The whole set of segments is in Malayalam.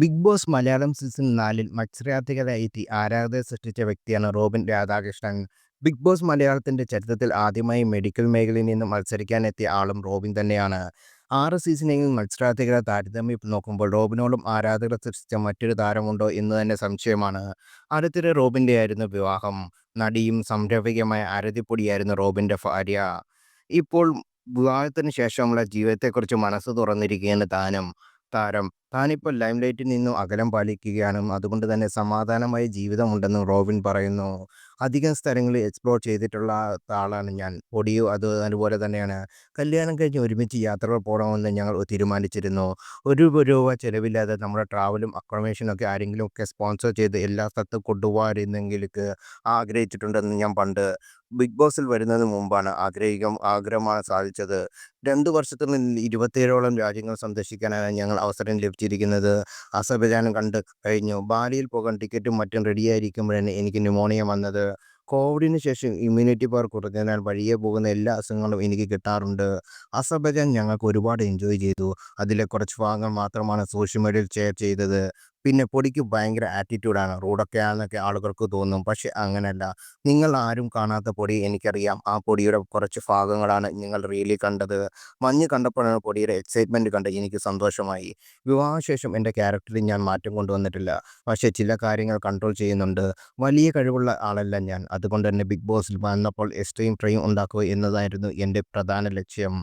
ബിഗ് ബോസ് മലയാളം സീസൺ 4-ൽ മത്സരാർത്ഥികളായി എത്തി ആരാധകരെ സൃഷ്ടിച്ച വ്യക്തിയാണ് റോബിൻ രാധാകൃഷ്ണൻ. ബിഗ് ബോസ് മലയാളത്തിന്റെ ചരിത്രത്തിൽ ആദ്യമായി മെഡിക്കൽ മേഖലയിൽ നിന്ന് മത്സരിക്കാനെത്തിയ ആളും റോബിൻ തന്നെയാണ്. 6 സീസണെങ്കിലും മത്സരാർത്ഥികളെ താരതമ്യം നോക്കുമ്പോൾ റോബിനോടും ആരാധകരെ സൃഷ്ടിച്ച മറ്റൊരു താരമുണ്ടോ എന്ന് തന്നെ സംശയമാണ്. അടുത്തിടെ റോബിൻ്റെയായിരുന്നു വിവാഹം. നടിയും സംരംഭകയുമായ ആരതിപ്പൊടിയായിരുന്നു റോബിൻ്റെ ഭാര്യ. ഇപ്പോൾ വിവാഹത്തിന് ശേഷമുള്ള ജീവിതത്തെക്കുറിച്ച് മനസ്സ് തുറന്നിരിക്കുകയാണ് താരം. താനിപ്പോൾ ലൈംലൈറ്റിൽ നിന്നും അകലം പാലിക്കുകയാണ്. അതുകൊണ്ട് തന്നെ സമാധാനമായ ജീവിതമുണ്ടെന്നും റോബിൻ പറയുന്നു. അധികം സ്ഥലങ്ങളിൽ എക്സ്പ്ലോർ ചെയ്തിട്ടുള്ള ആളാണ് ഞാൻ. പൊടിയോ അതുപോലെ തന്നെയാണ്. കല്യാണം കഴിഞ്ഞ് ഒരുമിച്ച് യാത്രകൾ പോകണമെന്ന് ഞങ്ങൾ തീരുമാനിച്ചിരുന്നു. രൂപ ചിലവില്ലാതെ നമ്മുടെ ട്രാവലും അക്കോമഡേഷനും ഒക്കെ ആരെങ്കിലുമൊക്കെ സ്പോൺസർ ചെയ്ത് എല്ലാ സ്ഥലത്തും കൊണ്ടുപോകാമായിരുന്നെങ്കിലേക്ക് ആഗ്രഹിച്ചിട്ടുണ്ടെന്ന് ഞാൻ പണ്ട് ബിഗ് ബോസിൽ വരുന്നതിന് മുമ്പാണ് ആഗ്രഹമാണ് സാധിച്ചത്. 2 വർഷത്തിനുള്ളിൽ 27ഓളം രാജ്യങ്ങൾ സന്ദർശിക്കാനാണ് ഞങ്ങൾ അവസരം ലഭിച്ചിരിക്കുന്നത്. അസർബൈജാനും കണ്ട് കഴിഞ്ഞു. ബാലിയിൽ പോകാൻ ടിക്കറ്റും മറ്റും റെഡിയായിരിക്കുമ്പോഴാണ് എനിക്ക് ന്യൂമോണിയ വന്നത്. കോവിഡിന് ശേഷം ഇമ്മ്യൂണിറ്റി പവർ കുറഞ്ഞതിനാൽ വഴിയെ പോകുന്ന എല്ലാ അസുഖങ്ങളും എനിക്ക് കിട്ടാറുണ്ട്. അസർബൈജാൻ ഞങ്ങൾക്ക് ഒരുപാട് എൻജോയ് ചെയ്തു. അതിലെ കുറച്ച് ഭാഗങ്ങൾ മാത്രമാണ് സോഷ്യൽ മീഡിയയിൽ ഷെയർ ചെയ്തത്. പിന്നെ പൊടിക്ക് ഭയങ്കര ആറ്റിറ്റ്യൂഡാണ്. റൂഡൊക്കെയാണെന്നൊക്കെ ആളുകൾക്ക് തോന്നും. പക്ഷെ അങ്ങനെയല്ല. നിങ്ങൾ ആരും കാണാത്ത പൊടി എനിക്കറിയാം. ആ പൊടിയുടെ കുറച്ച് ഭാഗങ്ങളാണ് നിങ്ങൾ റീലിൽ കണ്ടത്. മഞ്ഞ് കണ്ടപ്പോഴാണ് പൊടിയുടെ എക്സൈറ്റ്മെൻറ്റ് കണ്ട് എനിക്ക് സന്തോഷമായി. വിവാഹശേഷം എൻ്റെ ക്യാരക്ടറിൽ ഞാൻ മാറ്റം കൊണ്ടുവന്നിട്ടില്ല. പക്ഷേ ചില കാര്യങ്ങൾ കൺട്രോൾ ചെയ്യുന്നുണ്ട്. വലിയ കഴിവുള്ള ആളല്ല ഞാൻ. അതുകൊണ്ട് തന്നെ ബിഗ് ബോസിൽ വന്നപ്പോൾ എക്സ്ട്രീം ഫ്രെയിം ഉണ്ടാക്കുക എന്നതായിരുന്നു എൻ്റെ പ്രധാന ലക്ഷ്യം.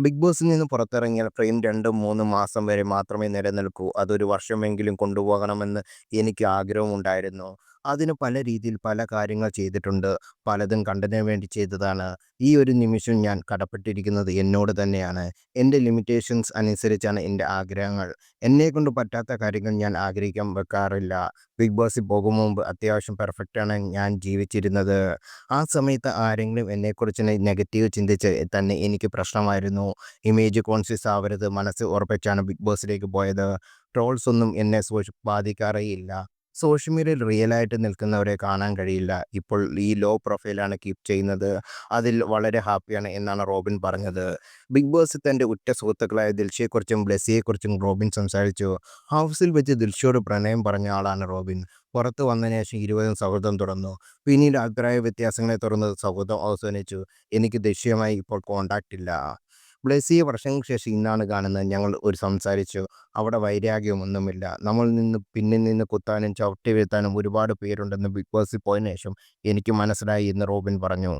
ബിഗ് ബോസിൽ നിന്ന് പുറത്തിറങ്ങിയാൽ ഫ്രെയിം 2-3 മാസം വരെ മാത്രമേ നിലനിൽക്കൂ. അതൊരു വർഷമെങ്കിലും കൊണ്ടുപോകണമെന്ന് എനിക്ക് ആഗ്രഹമുണ്ടായിരുന്നു. അതിന് പല രീതിയിൽ പല കാര്യങ്ങൾ ചെയ്തിട്ടുണ്ട്. പലതും കണ്ടന്റിന് വേണ്ടി ചെയ്തതാണ്. ഈ ഒരു നിമിഷം ഞാൻ കടപ്പെട്ടിരിക്കുന്നത് എന്നോട് തന്നെയാണ്. എൻ്റെ ലിമിറ്റേഷൻസ് അനുസരിച്ചാണ് എൻ്റെ ആഗ്രഹങ്ങൾ. എന്നെക്കൊണ്ട് പറ്റാത്ത കാര്യങ്ങൾ ഞാൻ ആഗ്രഹിക്കാൻ വെക്കാറില്ല. ബിഗ് ബോസിൽ പോകും മുമ്പ് അത്യാവശ്യം പെർഫെക്റ്റാണ് ഞാൻ ജീവിച്ചിരുന്നത്. ആ സമയത്ത് ആരെങ്കിലും എന്നെക്കുറിച്ച് നെഗറ്റീവ് ചിന്തിച്ച് തന്നെ എനിക്ക് പ്രശ്നമായിരുന്നു. ഇമേജ് കോൺഷ്യസ് ആവരുത് മനസ്സ് ഉറപ്പിച്ചാണ് ബിഗ് ബോസിലേക്ക് പോയത്. ട്രോൾസ് ഒന്നും എന്നെ ബാധിക്കാറേയില്ല. സോഷ്യൽ മീഡിയയിൽ റിയലായിട്ട് നിൽക്കുന്നവരെ കാണാൻ കഴിയില്ല. ഇപ്പോൾ ഈ ലോ പ്രൊഫൈലാണ് കീപ്പ് ചെയ്യുന്നത്. അതിൽ വളരെ ഹാപ്പിയാണ് എന്നാണ് റോബിൻ പറഞ്ഞത്. ബിഗ് ബോസിൽ തൻ്റെ ഉറ്റ സുഹൃത്തുക്കളായ ദിൽഷയെക്കുറിച്ചും ബ്ലെസ്സിയെക്കുറിച്ചും റോബിൻ സംസാരിച്ചു. ഹൗസിൽ വെച്ച് ദിൽഷയോട് പ്രണയം പറഞ്ഞ ആളാണ് റോബിൻ. പുറത്ത് വന്നതിന് ശേഷം ഇരുവരും സൗഹൃദം തുടർന്നു. പിന്നീട് അഭിപ്രായ വ്യത്യാസങ്ങളെ തുടർന്ന് സൗഹൃദം അവസാനിച്ചു. എനിക്ക് ദിൽഷയുമായി ഇപ്പോൾ കോൺടാക്റ്റ് ഇല്ല. ബ്ലെസ്സിയെ വർഷങ്ങൾക്ക് ശേഷം ഇന്നാണ് കാണുന്നത്. ഞങ്ങൾ സംസാരിച്ചു. അവിടെ വൈരാഗ്യമൊന്നുമില്ല. പിന്നിൽ നിന്ന് കുത്താനും ചവിട്ടി വീഴ്ത്താനും ഒരുപാട് പേരുണ്ടെന്ന് ബിഗ് ബോസിൽ പോയതിനു ശേഷം എനിക്ക് മനസ്സിലായി എന്ന് റോബിൻ പറഞ്ഞു.